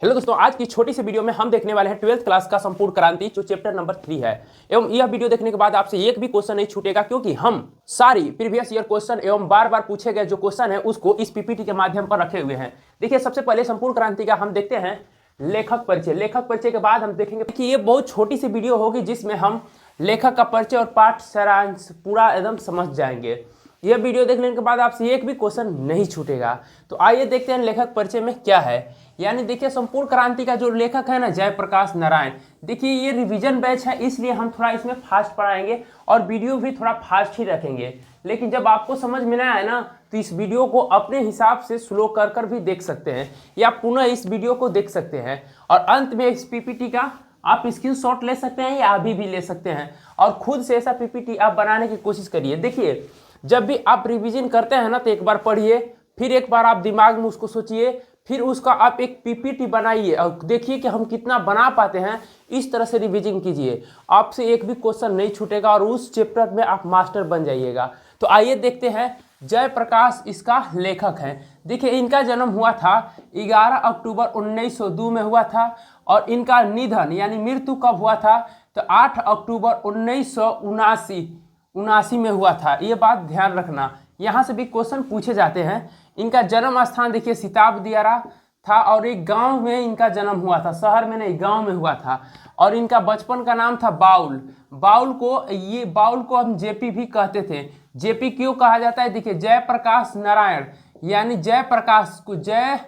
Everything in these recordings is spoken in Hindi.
हेलो दोस्तों, आज की छोटी सी वीडियो में हम देखने वाले हैं 12th क्लास का संपूर्ण क्रांति जो चैप्टर नंबर 3 है। एवं यह वीडियो देखने के बाद आपसे एक भी क्वेश्चन नहीं छूटेगा, क्योंकि हम सारी प्रीवियस ईयर क्वेश्चन एवं बार बार पूछे गए जो क्वेश्चन है उसको इस पीपीटी के माध्यम पर रखे हुए हैं। देखिए, सबसे पहले संपूर्ण क्रांति का हम देखते हैं लेखक परिचय। लेखक परिचय के बाद हम देखेंगे कि ये बहुत छोटी सी वीडियो होगी जिसमें हम लेखक का परिचय और पाठ सारांश पूरा एकदम समझ जाएंगे। यह वीडियो देखने के बाद आपसे एक भी क्वेश्चन नहीं छूटेगा। तो आइए देखते हैं लेखक परिचय में क्या है। यानी देखिए, संपूर्ण क्रांति का जो लेखक है ना, जयप्रकाश नारायण। देखिए, ये रिवीजन बैच है, इसलिए हम थोड़ा इसमें फास्ट पढ़ाएंगे और वीडियो भी थोड़ा फास्ट ही रखेंगे। लेकिन जब आपको समझ में ना आए ना, तो इस वीडियो को अपने हिसाब से स्लो कर कर भी देख सकते हैं या पुनः इस वीडियो को देख सकते हैं। और अंत में इस पीपीटी का आप स्क्रीनशॉट ले सकते हैं या अभी भी ले सकते हैं और खुद से ऐसा पीपीटी आप बनाने की कोशिश करिए। देखिए, जब भी आप रिवीजन करते हैं ना, तो एक बार पढ़िए, फिर एक बार आप दिमाग में उसको सोचिए, फिर उसका आप एक पीपीटी बनाइए और देखिए कि हम कितना बना पाते हैं। इस तरह से रिवीजन कीजिए, आपसे एक भी क्वेश्चन नहीं छूटेगा और उस चैप्टर में आप मास्टर बन जाइएगा। तो आइए देखते हैं, जयप्रकाश इसका लेखक है। देखिए, इनका जन्म हुआ था 11 अक्टूबर 1902 में हुआ था और इनका निधन यानी मृत्यु कब हुआ था, तो 8 अक्टूबर 1979 में हुआ था। ये बात ध्यान रखना, यहाँ से भी क्वेश्चन पूछे जाते हैं। इनका जन्म स्थान देखिए सिताब दियारा था और एक गांव में इनका जन्म हुआ था, शहर में नहीं गांव में हुआ था। और इनका बचपन का नाम था बाउल। बाउल को हम जेपी भी कहते थे। जेपी क्यों कहा जाता है? देखिए, जयप्रकाश नारायण यानी जयप्रकाश को जय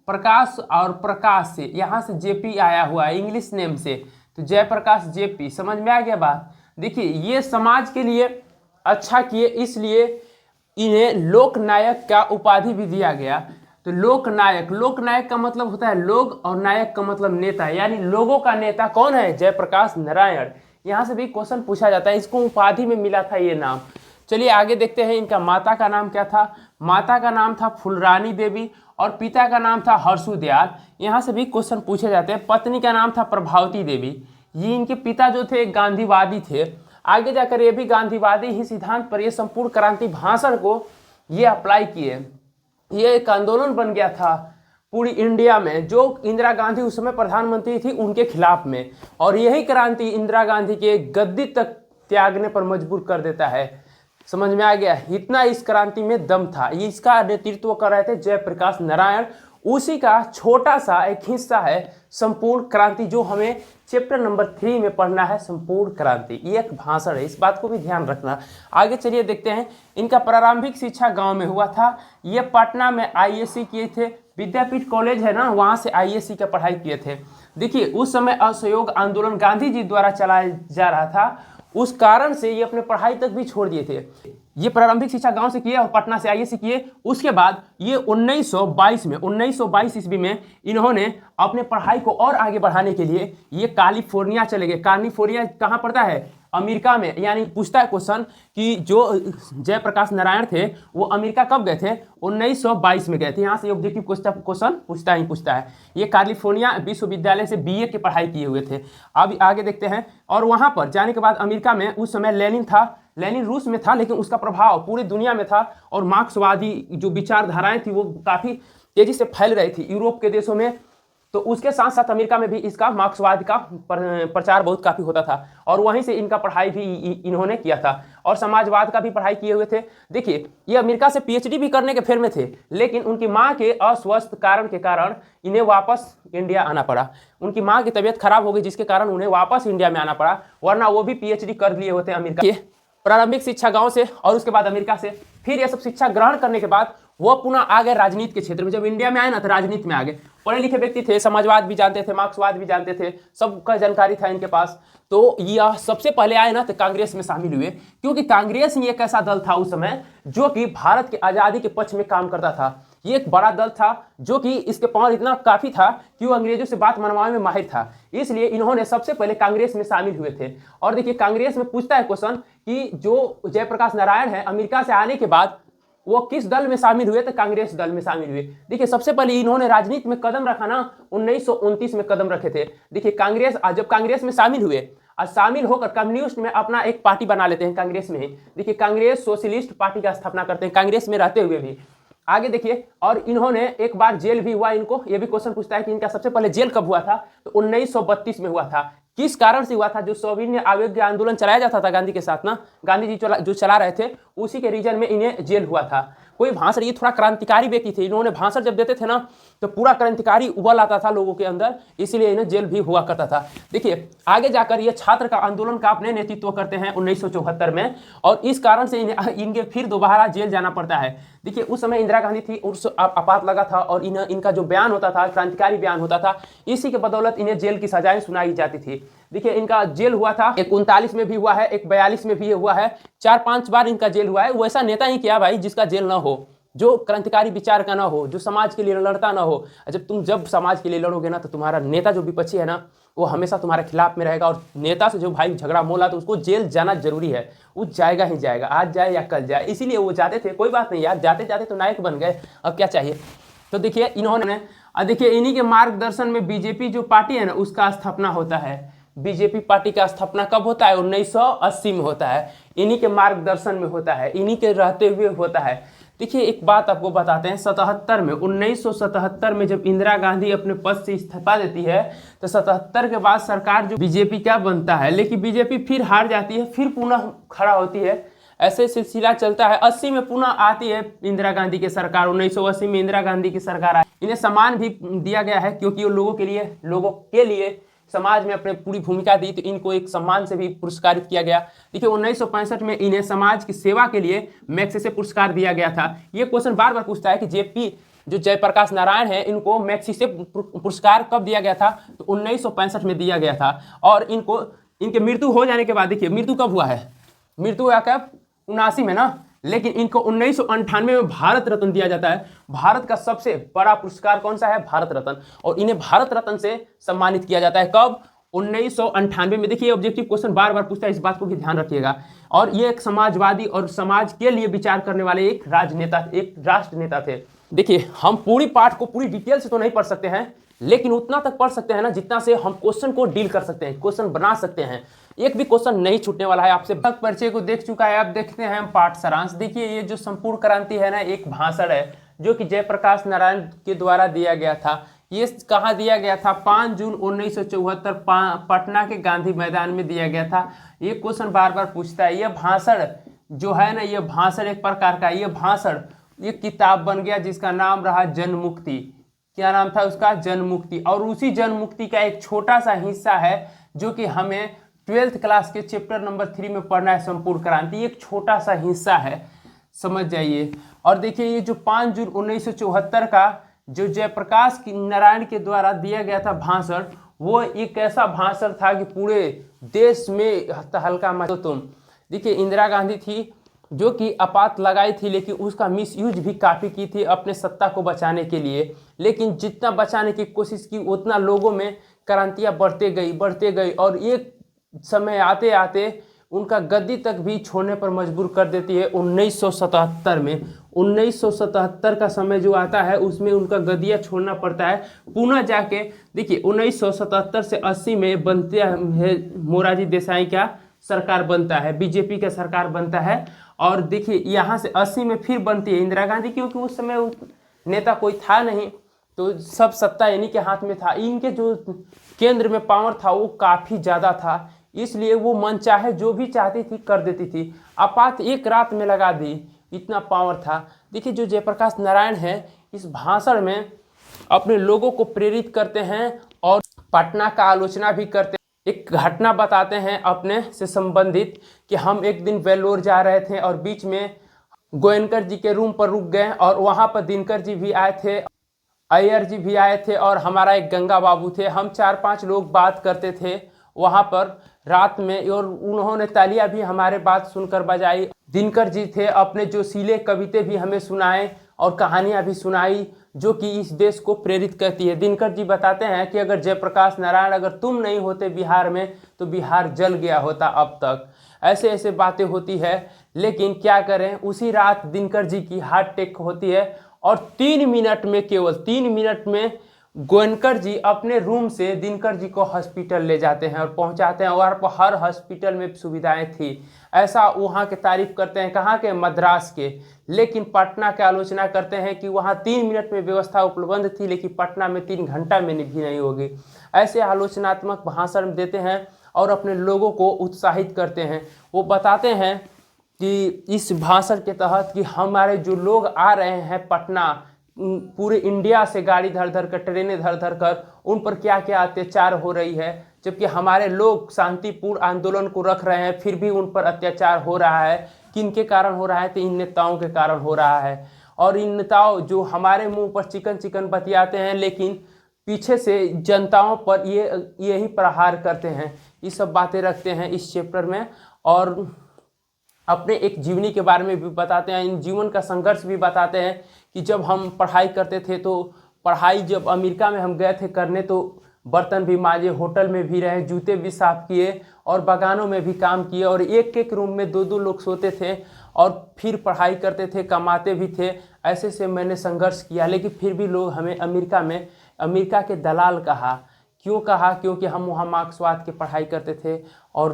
प्रकाश और प्रकाश से यहाँ से जेपी आया हुआ है इंग्लिश नेम से, तो जयप्रकाश जेपी। समझ में आ गया बात? देखिए, ये समाज के लिए अच्छा किए, इसलिए इन्हें लोकनायक का उपाधि भी दिया गया। तो लोकनायक का मतलब होता है लोग और नायक का मतलब नेता, यानी लोगों का नेता कौन है? जयप्रकाश नारायण। यहाँ से भी क्वेश्चन पूछा जाता है, इसको उपाधि में मिला था ये नाम। चलिए आगे देखते हैं, इनका माता का नाम क्या था। माता का नाम था फुलरानी देवी और पिता का नाम था हर्षु दयाल। यहाँ से भी क्वेश्चन पूछे जाते हैं। पत्नी का नाम था प्रभावती देवी। ये इनके पिता जो थे गांधीवादी थे। आगे जाकर ये भी गांधीवादी ही सिद्धांत पर ये संपूर्ण क्रांति भाषण को ये अप्लाई किए। ये एक आंदोलन बन गया था पूरी इंडिया में, जो इंदिरा गांधी उस समय प्रधानमंत्री थी उनके खिलाफ में। और यही क्रांति इंदिरा गांधी के गद्दी तक त्यागने पर मजबूर कर देता है। समझ में आ गया? इतना इस क्रांति में दम था। इसका नेतृत्व कर रहे थे जयप्रकाश नारायण। उसी का छोटा सा एक हिस्सा है संपूर्ण क्रांति, जो हमें चैप्टर नंबर 3 में पढ़ना है। संपूर्ण क्रांति ये एक भाषण है, इस बात को भी ध्यान रखना। आगे चलिए देखते हैं, इनका प्रारंभिक शिक्षा गांव में हुआ था। ये पटना में आईएससी किए थे, विद्यापीठ कॉलेज है ना, वहाँ से आईएससी का पढ़ाई किए थे। देखिए, उस समय असहयोग आंदोलन गांधी जी द्वारा चलाया जा रहा था, उस कारण से ये अपने पढ़ाई तक भी छोड़ दिए थे। ये प्रारंभिक शिक्षा गांव से किए और पटना से आईएससी किए। उसके बाद ये 1922 ईस्वी में इन्होंने अपने पढ़ाई को और आगे बढ़ाने के लिए ये कैलिफोर्निया चले गए। कैलिफोर्निया कहाँ पड़ता है? अमेरिका में। यानी पूछता है क्वेश्चन कि जो जयप्रकाश नारायण थे वो अमेरिका कब गए थे? 1922 में गए थे। यहाँ से ऑब्जेक्टिव क्वेश्चन पूछता है। ये कैलिफोर्निया विश्वविद्यालय से बीए की पढ़ाई किए हुए थे। अब आगे देखते हैं, और वहाँ पर जाने के बाद अमेरिका में उस समय लेनिन था। लेनिन रूस में था, लेकिन उसका प्रभाव पूरी दुनिया में था और मार्क्सवादी जो विचारधाराएं थी वो काफ़ी तेजी से फैल रही थी यूरोप के देशों में। तो उसके साथ साथ अमेरिका में भी इसका मार्क्सवाद का प्रचार बहुत काफ़ी होता था और वहीं से इनका पढ़ाई भी इन्होंने किया था और समाजवाद का भी पढ़ाई किए हुए थे। देखिए, ये अमेरिका से पीएचडी भी करने के फेर में थे, लेकिन उनकी माँ के अस्वस्थ कारण के कारण इन्हें वापस इंडिया आना पड़ा। उनकी माँ की तबीयत खराब हो गई, जिसके कारण उन्हें वापस इंडिया में आना पड़ा, वरना वो भी पीएचडी कर लिए होते अमेरिका के। प्रारंभिक शिक्षा गांव से और उसके बाद अमेरिका से। फिर यह सब शिक्षा ग्रहण करने के बाद वो पुनः आ गए राजनीति के क्षेत्र में। जब इंडिया में आए ना, तो राजनीति में आ गए। पढ़े लिखे व्यक्ति थे, समाजवाद भी जानते थे, मार्क्सवाद भी जानते थे, सबका जानकारी था इनके पास। तो यह सबसे पहले आए ना, तो कांग्रेस में शामिल हुए, क्योंकि कांग्रेस ही एक ऐसा दल था उस समय जो कि भारत की आज़ादी के पक्ष में काम करता था। ये एक बड़ा दल था जो कि इसके पावर इतना काफ़ी था कि वो अंग्रेजों से बात मनवाने में माहिर था, इसलिए इन्होंने सबसे पहले कांग्रेस में शामिल हुए थे। और देखिए, कांग्रेस में पूछता है क्वेश्चन कि जो जयप्रकाश नारायण है अमेरिका से आने के बाद वो किस दल में शामिल हुए? तो कांग्रेस दल में शामिल हुए। देखिए, सबसे पहले इन्होंने राजनीति में कदम रखा ना, 1929 में कदम रखे थे। देखिए, जब कांग्रेस में शामिल हुए और शामिल होकर कम्युनिस्ट में अपना एक पार्टी बना लेते हैं कांग्रेस में ही। देखिए, कांग्रेस सोशलिस्ट पार्टी का स्थापना करते हैं कांग्रेस में रहते हुए भी। आगे देखिए, और इन्होंने एक बार जेल भी हुआ इनको, ये भी क्वेश्चन पूछता है कि इनका सबसे पहले जेल कब हुआ था, तो 1932 में हुआ था। किस कारण से हुआ था? जो सविनय अवज्ञा आंदोलन चलाया जाता था गांधी के साथ ना, गांधी जी जो चला रहे थे, उसी के रीजन में इन्हें जेल हुआ था। कोई भाषण, ये थोड़ा क्रांतिकारी व्यक्ति थे, इन्होंने भाषण जब देते थे ना तो पूरा क्रांतिकारी उबल आता था लोगों के अंदर, इसीलिए इन्हें जेल भी हुआ करता था। देखिए आगे जाकर ये छात्र का आंदोलन का अपने नेतृत्व करते हैं 1974 में, और इस कारण से इनके फिर दोबारा जेल जाना पड़ता है। देखिए उस समय इंदिरा गांधी थी, उस आपात लगा था, और इनका जो बयान होता था, क्रांतिकारी बयान होता था, इसी के बदौलत इन्हें जेल की सजाएं सुनाई जाती थी। देखिए इनका जेल हुआ था, एक 39 में भी हुआ है, एक 42 में भी हुआ है, 4-5 बार इनका जेल हुआ है। वैसा नेता ही क्या भाई जिसका जेल ना हो, जो क्रांतिकारी विचार का ना हो, जो समाज के लिए लड़ता ना हो। जब समाज के लिए लड़ोगे ना तो तुम्हारा नेता जो विपक्षी है ना, वो हमेशा तुम्हारे खिलाफ में रहेगा, और नेता से जो भाई झगड़ा मोला तो उसको जेल जाना जरूरी है, वो जाएगा ही जाएगा, आज जाए या कल जाए। इसीलिए वो जाते थे, कोई बात नहीं यार, जाते जाते तो नायक बन गए, अब क्या चाहिए। तो देखिए इन्होंने, देखिए इन्हीं के मार्गदर्शन में बीजेपी जो पार्टी है ना उसका स्थापना होता है। बीजेपी पार्टी का स्थापना कब होता है? 1980 में होता है, इन्हीं के मार्गदर्शन में होता है, इन्हीं के रहते हुए होता है। देखिए एक बात आपको बताते हैं, 77 में 1977 में जब इंदिरा गांधी अपने पद से इस्तीफा देती है, तो 77 के बाद सरकार जो बीजेपी का बनता है, लेकिन बीजेपी फिर हार जाती है, फिर पुनः खड़ा होती है, ऐसे सिलसिला चलता है। 80 में पुनः आती है इंदिरा गांधी की सरकार, 1980 में इंदिरा गांधी की सरकार आई। इन्हें सम्मान भी दिया गया है क्योंकि वो लोगों के लिए समाज में अपने पूरी भूमिका दी, तो इनको एक सम्मान से भी पुरस्कारित किया गया। देखिए 1965 में इन्हें समाज की सेवा के लिए मैक्सेसे पुरस्कार दिया गया था। ये क्वेश्चन बार बार पूछता है कि जेपी जो जयप्रकाश नारायण है, इनको मैक्सेसे पुरस्कार कब दिया गया था, तो 1965 में दिया गया था। और इनके मृत्यु हो जाने के बाद, देखिए मृत्यु कब हुआ है, मृत्यु हुआ कब? 79 में ना, लेकिन इनको 1998 में भारत रत्न दिया जाता है। भारत का सबसे बड़ा पुरस्कार कौन सा है? भारत रत्न। और इन्हें भारत रत्न से सम्मानित किया जाता है कब? 1998 में। देखिए ऑब्जेक्टिव क्वेश्चन बार बार पूछता है, इस बात को भी ध्यान रखिएगा। और ये एक समाजवादी और समाज के लिए विचार करने वाले एक राजनेता, एक राष्ट्र नेता थे। देखिए हम पूरी पाठ को पूरी डिटेल से तो नहीं पढ़ सकते हैं, लेकिन उतना तक पढ़ सकते हैं ना जितना से हम क्वेश्चन को डील कर सकते हैं, क्वेश्चन बना सकते हैं। एक भी क्वेश्चन नहीं छूटने वाला है आपसे। तक परिचय को देख चुका है, अब देखते हैं हम पाठ सारांश। देखिए ये जो संपूर्ण क्रांति है ना, एक भाषण है जो कि जयप्रकाश नारायण के द्वारा दिया गया था। ये कहाँ दिया गया था? 5 जून 1974 पटना के गांधी मैदान में दिया गया था। ये क्वेश्चन बार बार पूछता है। ये भाषण जो है ना, ये भाषण एक प्रकार का, ये भाषण एक किताब बन गया जिसका नाम रहा जनमुक्ति। क्या नाम था उसका? जनमुक्ति। और उसी जनमुक्ति का एक छोटा सा हिस्सा है जो कि हमें 12th क्लास के चैप्टर नंबर 3 में पढ़ना है, संपूर्ण क्रांति। एक छोटा सा हिस्सा है, समझ जाइए। और देखिए ये जो 5 जून 1974 का जो जयप्रकाश नारायण के द्वारा दिया गया था भाषण, वो एक ऐसा भाषण था कि पूरे देश में तहलका मचा। तुम देखिए इंदिरा गांधी थी जो कि आपात लगाई थी, लेकिन उसका मिसयूज भी काफ़ी की थी अपने सत्ता को बचाने के लिए। लेकिन जितना बचाने की कोशिश की उतना लोगों में क्रांतियाँ बढ़ते गई और एक समय आते आते उनका गद्दी तक भी छोड़ने पर मजबूर कर देती है 1977 में। 1977 का समय जो आता है उसमें उनका गद्दिया छोड़ना पड़ता है पुनः जाके। देखिए 1977 से 80 में बनते है मोरारजी देसाई का सरकार बनता है, बीजेपी का सरकार बनता है। और देखिए यहाँ से 80 में फिर बनती है इंदिरा गांधी, क्योंकि उस समय नेता कोई था नहीं, तो सब सत्ता इन्हीं के हाथ में था। इनके जो केंद्र में पावर था वो काफ़ी ज़्यादा था, इसलिए वो मनचाहे जो भी चाहती थी कर देती थी। आपात एक रात में लगा दी, इतना पावर था। देखिए जो जयप्रकाश नारायण है इस भाषण में अपने लोगों को प्रेरित करते हैं और पटना का आलोचना भी करते हैं। एक घटना बताते हैं अपने से संबंधित कि हम एक दिन वेल्लोर जा रहे थे और बीच में गोयनकर जी के रूम पर रुक गए और वहाँ पर दिनकर जी भी आए थे, अय्यर जी भी आए थे और हमारा एक गंगा बाबू थे। हम 4-5 लोग बात करते थे वहाँ पर रात में, और उन्होंने तालियां भी हमारे बात सुनकर बजाई। दिनकर जी थे, अपने जो सीले कविते भी हमें सुनाए और कहानियां भी सुनाई जो कि इस देश को प्रेरित करती है। दिनकर जी बताते हैं कि अगर जयप्रकाश नारायण अगर तुम नहीं होते बिहार में तो बिहार जल गया होता अब तक। ऐसे ऐसे बातें होती है, लेकिन क्या करें, उसी रात दिनकर जी की हार्ट अटैक होती है और 3 मिनट में, केवल 3 मिनट में गोयनकर जी अपने रूम से दिनकर जी को हॉस्पिटल ले जाते हैं और पहुंचाते हैं, और हर हॉस्पिटल में सुविधाएं थी। ऐसा वहाँ के तारीफ करते हैं, कहाँ के, मद्रास के। लेकिन पटना की आलोचना करते हैं कि वहाँ 3 मिनट में व्यवस्था उपलब्ध थी, लेकिन पटना में 3 घंटा में भी नहीं होगी। ऐसे आलोचनात्मक भाषण देते हैं और अपने लोगों को उत्साहित करते हैं। वो बताते हैं कि इस भाषण के तहत कि हमारे जो लोग आ रहे हैं पटना, पूरे इंडिया से गाड़ी धर धर कर, ट्रेनें धर धर कर, उन पर क्या क्या अत्याचार हो रही है, जबकि हमारे लोग शांतिपूर्ण आंदोलन को रख रहे हैं, फिर भी उन पर अत्याचार हो रहा है। किनके कारण हो रहा है? तो इन नेताओं के कारण हो रहा है। और इन नेताओं जो हमारे मुंह पर चिकन चिकन बतियाते हैं, लेकिन पीछे से जनताओं पर यही प्रहार करते हैं। ये सब बातें रखते हैं इस चैप्टर में, और अपने एक जीवनी के बारे में भी बताते हैं। इन जीवन का संघर्ष भी बताते हैं कि जब हम पढ़ाई करते थे, तो पढ़ाई जब अमेरिका में हम गए थे करने, तो बर्तन भी मांजे, होटल में भी रहे, जूते भी साफ किए और बागानों में भी काम किए, और एक एक रूम में 2-2 लोग सोते थे और फिर पढ़ाई करते थे, कमाते भी थे। ऐसे से मैंने संघर्ष किया, लेकिन फिर भी लोग हमें अमेरिका के दलाल कहा। क्यों कहा? क्योंकि हम वहाँ मार्क्सवाद की पढ़ाई करते थे और